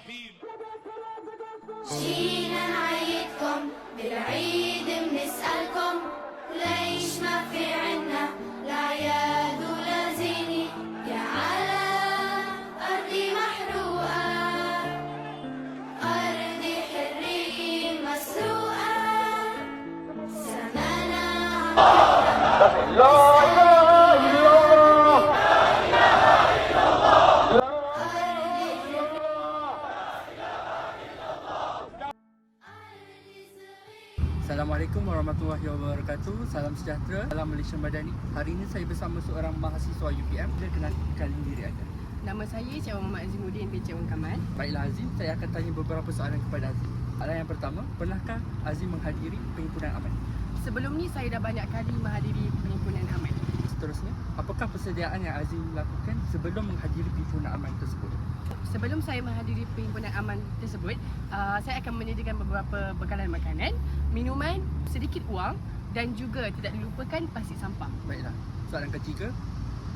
الرحيم. جينا نعيدكم بالعيد بنسألكم ليش ما في عنا لا عياد ولا زينة يا على أرضي محروقة أرضي حرية مسروقة سمانا Assalamualaikum warahmatullahi wabarakatuh. Salam sejahtera dalam Malaysia Madani. Hari ini saya bersama seorang mahasiswa UPM. Dia kenalkan diri anda. Nama saya Cik Muhammad Azimuddin bin Cik Wan Kamal. Baiklah Azim, saya akan tanya beberapa soalan kepada Azim. Soalan yang pertama, pernahkah Azim menghadiri perhimpunan aman? Sebelum ni saya dah banyak kali menghadiri perhimpunan aman. Seterusnya, apakah persediaan yang Azim lakukan sebelum menghadiri perhimpunan aman tersebut? Sebelum saya menghadiri perhimpunan aman tersebut, saya akan menyediakan beberapa bekalan makanan, minuman, sedikit wang dan juga tidak dilupakan plastik sampah. Baiklah, soalan ketiga,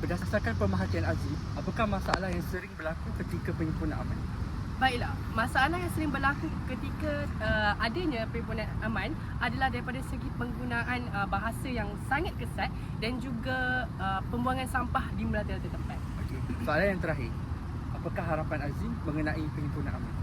berdasarkan pemerhatian Azim, apakah masalah yang sering berlaku ketika perhimpunan aman? Baiklah, masalah yang sering berlaku ketika adanya perhimpunan aman adalah daripada segi penggunaan bahasa yang sangat kesat dan juga pembuangan sampah di merata-rata tempat. Okey, soalan yang terakhir, apakah harapan Azim mengenai perhimpunan aman?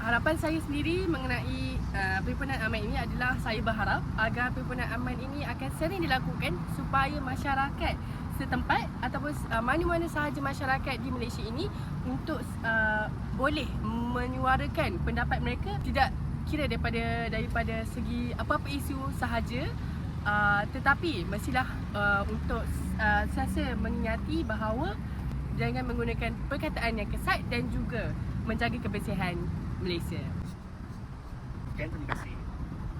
Harapan saya sendiri mengenai perhimpunan aman ini adalah saya berharap agar perhimpunan aman ini akan sering dilakukan supaya masyarakat setempat ataupun mana-mana sahaja masyarakat di Malaysia ini untuk boleh menyuarakan pendapat mereka, tidak kira daripada segi apa-apa isu sahaja, tetapi mestilah untuk sentiasa mengingati bahawa jangan menggunakan perkataan yang kesat dan juga menjaga kebersihan Malaysia. Sekian, terima kasih.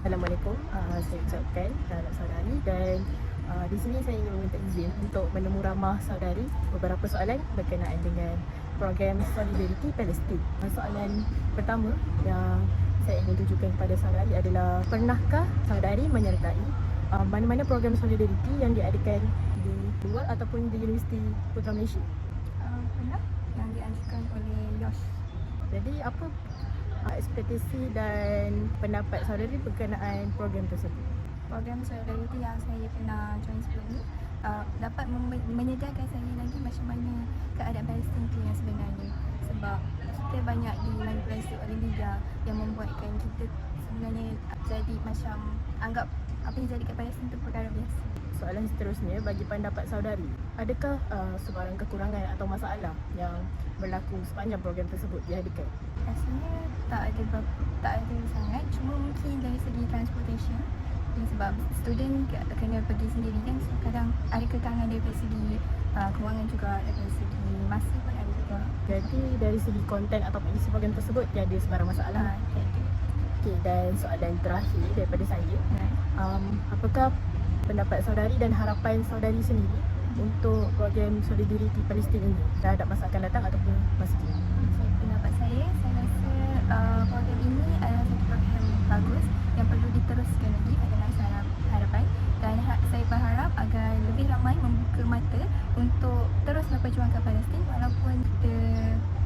Assalamualaikum, saya ucapkan selamat saudari dan di sini saya ingin meminta izin untuk menemu ramah saudari beberapa soalan berkenaan dengan program Solidariti Palestin. Soalan pertama yang saya ingin tujukan kepada saudari adalah, pernahkah saudari menyertai mana-mana program Solidariti yang diadakan di luar ataupun di Universiti Putra Malaysia? Pernah, yang diajukan oleh YOS. Jadi apa ekspektasi dan pendapat saudari berkenaan program tersebut? Program Solidariti yang saya pernah join sebelum ni dapat menyedarkan saya lagi macam mana keadaan Palestin itu yang sebenarnya. Sebab kita banyak dimanipulasi oleh media yang membuatkan kita sebenarnya jadi macam anggap apa yang jadi kat Palestin itu perkara biasa. Soalan seterusnya, bagi pendapat saudari, adakah sebarang kekurangan atau masalah yang berlaku sepanjang program tersebut diadakan? Rasanya tak ada sangat, cuma mungkin dari segi transportation. Sebab student kena pergi sendiri kan, so kadang ada kekangan daripada segi kewangan juga, daripada segi masa pun ada juga. Jadi dari segi konten atau isi program tersebut tiada sebarang masalah? Tiada. Okey, dan soalan terakhir daripada saya, apakah pendapat saudari dan harapan saudari sendiri untuk program Solidariti Palestin ini terhadap masa akan datang ataupun masa kini? Pendapat saya rasa program ini adalah satu program bagus yang perlu diteruskan lagi adalah harapan, dan saya berharap agar lebih ramai membuka mata untuk terus memperjuangkan Palestin walaupun kita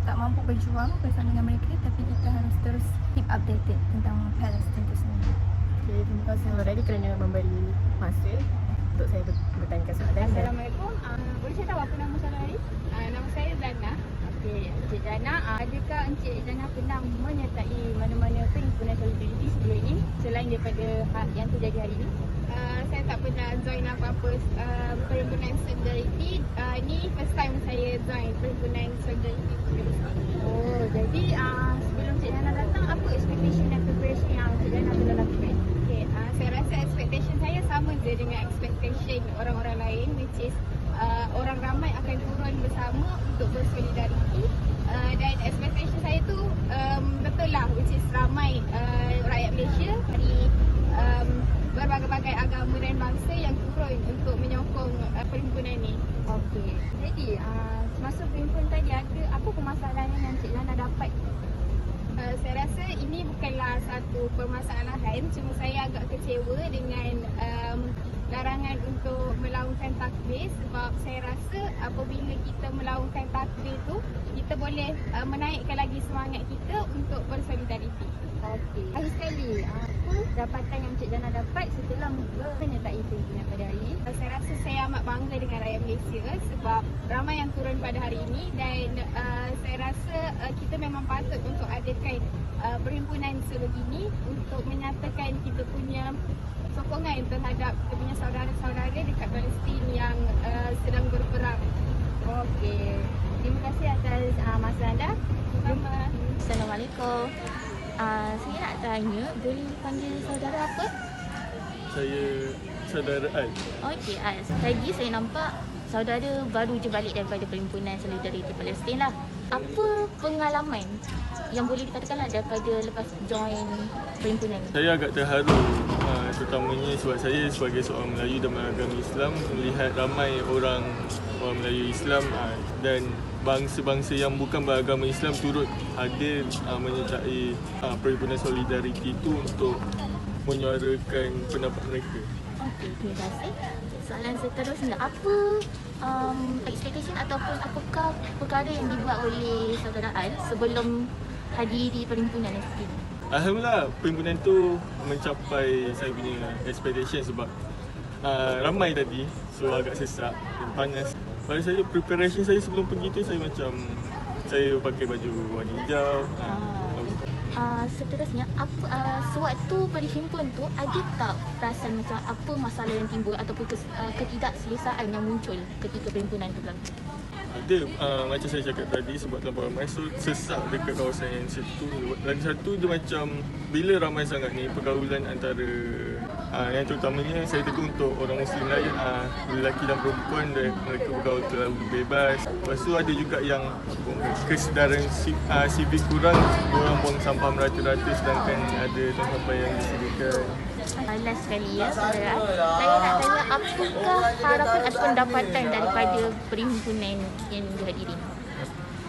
tak mampu berjuang bersama dengan mereka, tapi kita harus terus keep updated tentang Palestin itu sendiri. Okay, terima kasih saudari kerana memberi masa untuk saya bertanyakan soalan. Assalamualaikum. Boleh saya tahu apa nama saudari? Nama saya Zana. Okey, Encik Zana, adakah Encik Zana pernah menyertai mana-mana perhimpunan Solidariti sebelum ini selain daripada yang terjadi hari ini? Saya tak pernah join apa-apa perhimpunan Solidariti. Ini first time saya join perhimpunan Solidariti. Oh, jadi sebelum Encik Zana datang, apa expectation dan preparation yang Encik Zana telah lakukan? Okay, saya rasa expectation saya sama je dengan expectation orang-orang lain, which is orang ramai akan turun bersama untuk bersolidariti, dan expectation saya tu betul lah, which is ramai rakyat Malaysia dari berbagai-bagai agama dan bangsa yang turun untuk menyokong perhimpunan ni. Okey, jadi semasa perhimpunan tadi ada apa permasalahan yang Cik Lana dapat? Saya rasa ini bukanlah satu permasalahan, cuma saya agak kecewa dengan larangan untuk melaungkan takbir, sebab saya rasa apabila kita melakukan takbir tu, kita boleh menaikkan lagi semangat kita untuk bersolidariti. Okey. Lagi sekali, apa dapatan yang Encik Jana dapat setelah menyertai pimpinan pada hari ini? Saya rasa saya amat bangga dengan rakyat Malaysia sebab ramai yang turun pada hari ini dan saya rasa kita memang patut untuk adakan perhimpunan sebegini untuk menyatakan kita punya sokongan terhadap kita punya saudara-saudara dekat Palestin yang sedang berperang. Okey. Terima kasih atas masa anda. Sama. Assalamualaikum. Saya nak tanya, boleh panggil saudara apa? Saya saudara Al. Okey, tadi saya nampak saudara baru je balik daripada Perhimpunan Solidariti Palestin lah. Apa pengalaman yang boleh dikatakan daripada lepas join perhimpunan ni? Saya agak terharu terutamanya sebab saya sebagai seorang Melayu dan beragama Islam melihat ramai orang Melayu Islam dan bangsa-bangsa yang bukan beragama Islam turut hadir menyertai Perhimpunan Solidariti itu untuk menyuarakan pendapat mereka. Okey, terima kasih. Soalan seterusnya, apa expectation ataupun apakah perkara yang dibuat oleh saudara Al sebelum hadiri perhimpunan ini sendiri? Alhamdulillah, perhimpunan tu mencapai saya punya expectation sebab ramai tadi, so agak sesak dan panas. Pada saya, preparation saya sebelum pergi tu saya pakai baju warna hijau. Seterusnya, sewaktu berhimpun tu ada tak perasaan macam apa masalah yang timbul ataupun ketidakselesaan yang muncul ketika perhimpunan tu berlaku? Ada, macam saya cakap tadi sebab terlalu ramai, so sesak dekat kawasan yang situ. Lagi satu dia macam bila ramai sangat ni, pergaulan antara yang terutamanya saya tegur untuk orang Muslim lain, lelaki dan perempuan dan mereka bergaul terlalu bebas. Lepas tu ada juga yang kesedaran sivik kurang, orang buang sampah merata-rata sedangkan ada tong sampah yang disediakan. Last sekali ya saudara, saya nak tanya apakah harapan atau pendapatan daripada perhimpunan yang dihadiri?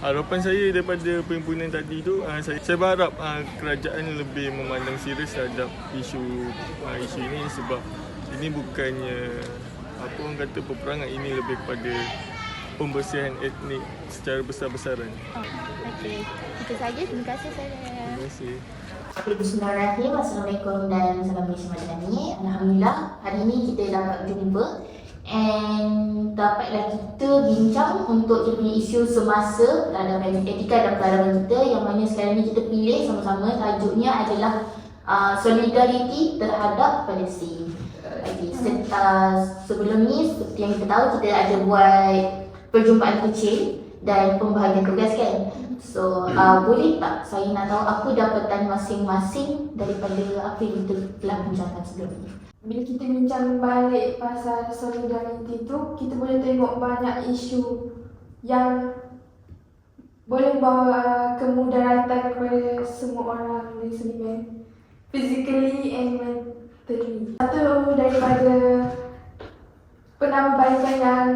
Harapan saya daripada perhimpunan tadi tu, saya berharap kerajaan lebih memandang serius terhadap isu ini sebab ini bukannya apa orang kata peperangan, ini lebih kepada pembersihan etnik secara besar-besaran. Okey, itu saja. Terima kasih saudara. Terima kasih. Bismillahirrahmanirrahim. Assalamualaikum dan salam Malaysia Madani. Alhamdulillah, hari ini kita dapat berjumpa and dapatlah kita bincang untuk kita punya isu semasa peradaban etika dan peradaban kita yang mana sekarang ni kita pilih sama-sama. Tajuknya adalah solidariti terhadap Palestin. Sebelum ni seperti yang kita tahu, kita ada buat perjumpaan kecil dan pembahagian tugas kan. So boleh tak saya nak tahu apa dapatan masing-masing daripada apa yang kita telah bincangkan sebelum ini? Bila kita bincang balik pasal solidariti tu, kita boleh tengok banyak isu yang boleh bawa kemudaratan kepada semua orang di sini, physically and mentally. Satu daripada penambahbaikan yang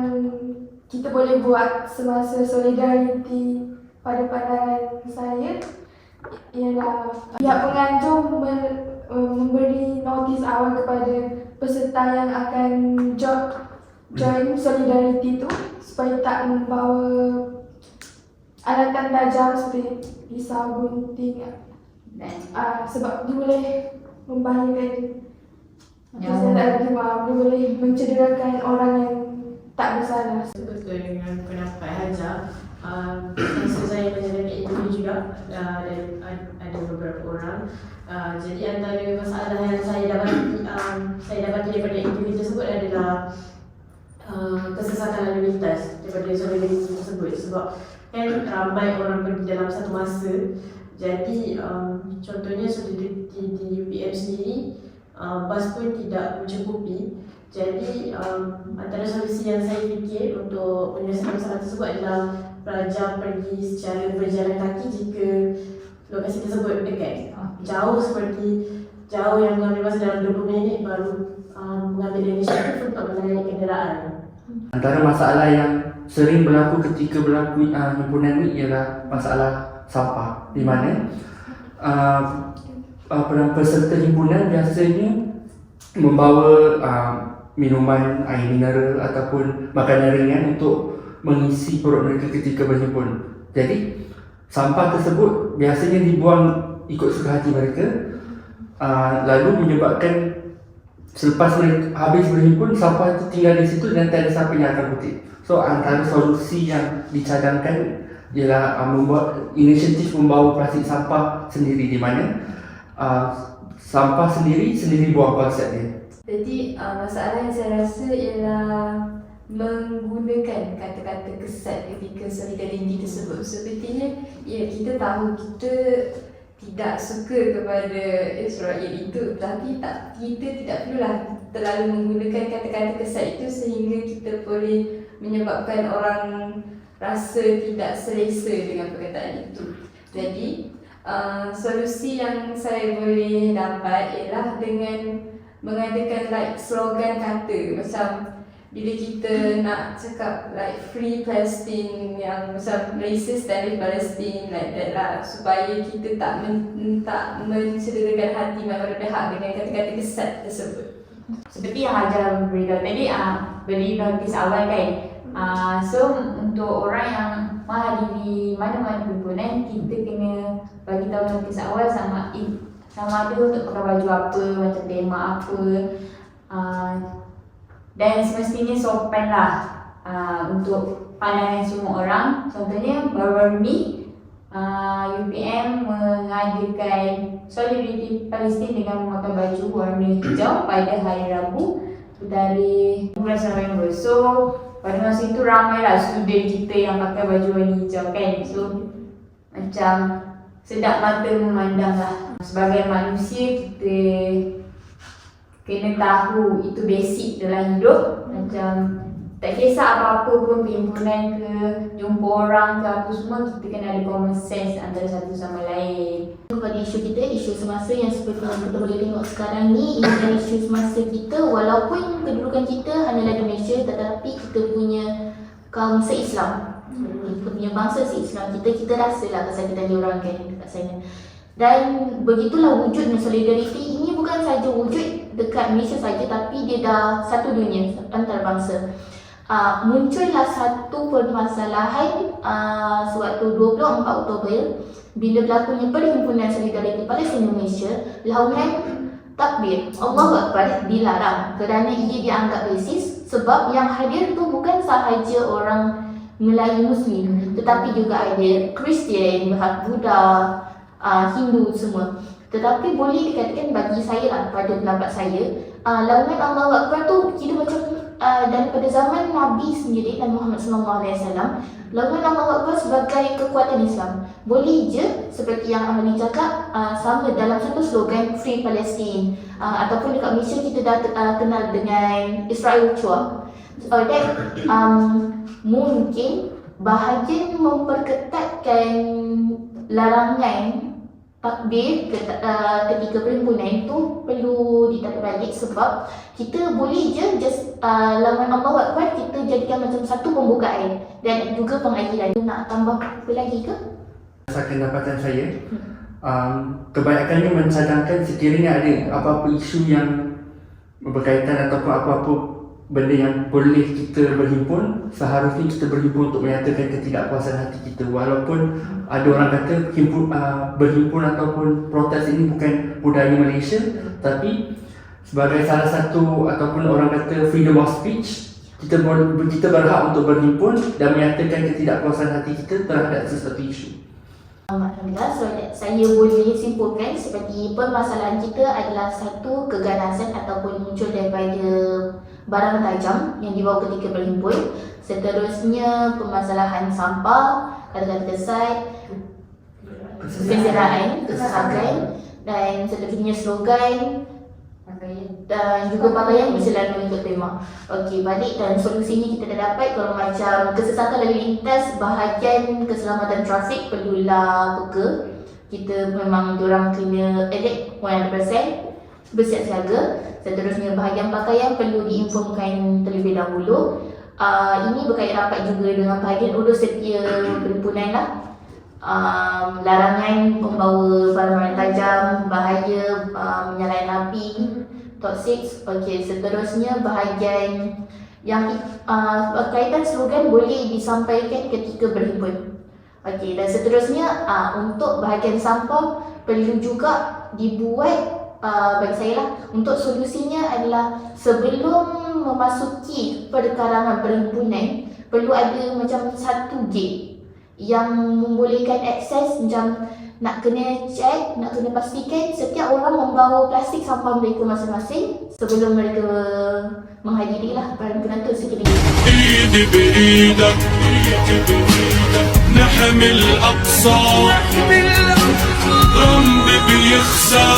kita boleh buat semasa solidariti pada pandangan saya ialah pihak penganjur memberi notis awal kepada peserta yang akan join solidariti tu supaya tak membawa alatan tajam seperti pisau, gunting sebab dia boleh membahayakan dia boleh mencederakan orang yang tak bersalah. Betul dengan pendapat Haja. Masa saya menjalani interview juga ada beberapa orang. Jadi antara masalah yang saya dapati daripada interview tersebut adalah kesesatan lalu lintas daripada solidariti tersebut sebab kan ramai orang pergi dalam satu masa. Jadi contohnya solidariti di UPM sendiri bas pun tidak mencukupi. Jadi antara solusi yang saya fikir untuk menyelesaikan masalah tersebut adalah pelajar pergi secara berjalan kaki jika lokasi tersebut dekat. Jauh yang mengambil masa dalam 20 minit baru mengambil inisiatif untuk menaiki kenderaan. Antara masalah yang sering berlaku ketika berlaku himpunan ini ialah masalah sampah, di mana peserta himpunan biasanya membawa minuman, air mineral ataupun makanan ringan untuk mengisi perut mereka ketika berhimpun. Jadi sampah tersebut biasanya dibuang ikut suka hati mereka, lalu menyebabkan selepas mereka habis berhimpun, sampah itu tinggal di situ dan tak ada siapa yang akan kutip. So antara solusi yang dicadangkan ialah membuat inisiatif membawa plastik sampah sendiri, di mana sampah sendiri buang konsep dia. Jadi masalah yang saya rasa ialah menggunakan kata-kata kesat ketika solidariti tersebut. Sepertinya ya, kita tahu kita tidak suka kepada Israel itu, tapi kita tidak perlulah terlalu menggunakan kata-kata kesat itu sehingga kita boleh menyebabkan orang rasa tidak selesa dengan perkataan itu. Jadi solusi yang saya boleh dapat ialah dengan mengadakan slogan kata, macam bila kita nak cakap free Palestine, yang macam Malaysia stand with Palestine, like that lah, supaya kita tak mencederakan hati mana pihak dengan kata-kata kesat tersebut. Seperti yang Hajar beritahu tadi, beri notis awal kan. So untuk orang yang menghadiri mana-mana perhimpunan, kita kena bagi tahu notis awal sama ada untuk pakai baju apa, macam tema apa, dan semestinya sopan lah untuk pandangan semua orang. Contohnya baru-baru ni UPM mengadakan Solidariti Palestin dengan memakai baju warna hijau pada hari Rabu dari 19 November. So pada masa itu ramailah student kita yang pakai baju warna hijau kan. So macam sedap mata memandang lah. Sebagai manusia kita kena tahu itu basic dalam hidup. Macam tak kisah apa-apa pun, perhimpunan ke, jumpa orang ke apa semua, kita kena ada common sense antara satu sama lain. Kepada isu kita, isu semasa yang seperti yang kita boleh tengok sekarang ni, ini adalah isu semasa kita. Walaupun kedudukan kita hanyalah di Malaysia, tetapi kita punya kaum se-Islam, kita punya bangsa se-Islam, kita rasalah kesakitan diorang kan dekat sana. Dan begitulah wujudnya solidariti ini, bukan saja wujud dekat Malaysia saja, tapi dia dah satu dunia antarabangsa. Muncullah satu permasalahan sewaktu 24 Oktober bila berlakunya Perhimpunan Solidariti Palestin Indonesia. Laungan takbir Allahu Akbar dilarang kerana ia dianggap rasis, sebab yang hadir tu bukan sahaja orang Melayu Muslim, tetapi juga ada Kristian, Buddha, Hindu semua. Tetapi boleh dikatakan bagi saya lah, pada pendapat saya, laungan Allahu Akbar tu kira macam daripada zaman Nabi sendiri dan Muhammad SAW, laungan Allahu Akbar sebagai kekuatan Islam. Boleh je seperti yang Ahli cakap, sama dalam satu slogan Free Palestine, ataupun dekat Malaysia kita dah kenal dengan Israel Chua. Dan mungkin bahagian memperketatkan larangan takbir ketika perhimpunan itu perlu ditarik balik, sebab kita boleh je laungan Allahu Akbar kita jadikan macam satu pembukaan dan juga pengakhiran. Nak tambah apa lagi ke? Berdasarkan dapatan saya, kebanyakannya mencadangkan sekiranya ada apa-apa isu yang berkaitan ataupun apa-apa benda yang boleh kita berhimpun, seharusnya kita berhimpun untuk menyatakan ketidakpuasan hati kita. Walaupun ada orang kata berhimpun ataupun protes ini bukan budaya Malaysia, tapi sebagai salah satu ataupun orang kata freedom of speech, kita berhak untuk berhimpun dan menyatakan ketidakpuasan hati kita terhadap sesuatu isu. Alhamdulillah, saya boleh simpulkan seperti permasalahan kita adalah satu keganasan ataupun muncul daripada barang tajam yang dibawa ketika berhimpun. Seterusnya permasalahan sampah, kata-kata kesat, kesenderaan, kesesakan, dan seterusnya slogan dan juga pakaian berselan untuk tema. Okey, balik dan solusinya kita dah dapat. Kalau macam kesesakan lalu lintas, bahagian keselamatan trafik perlulah peka. Kita memang diorang kena alert 100%, bersiap siaga. Seterusnya bahagian pakaian perlu diinformkan terlebih dahulu. Ini berkait rapat juga dengan bahagian urus setia perhimpunan lah. Larangan membawa barang-barang tajam, bahaya, menyalakan api, toxic. Okey, seterusnya bahagian yang berkaitan slogan boleh disampaikan ketika berhimpun. Okey, dan seterusnya untuk bahagian sampah perlu juga dibuat bagi saya lah, untuk solusinya adalah sebelum memasuki perkarangan perhimpunan perlu ada macam satu gate yang membolehkan akses, macam nak kena check, nak kena pastikan setiap orang membawa plastik sampah mereka masing-masing sebelum mereka menghadiri lah perhimpunan tu sekali. ايدي بايدك نحمي الاقصى رمب بيخسى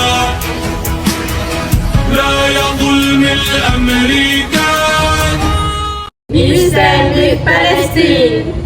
لا يظلم الامريكان We stand with Palestine.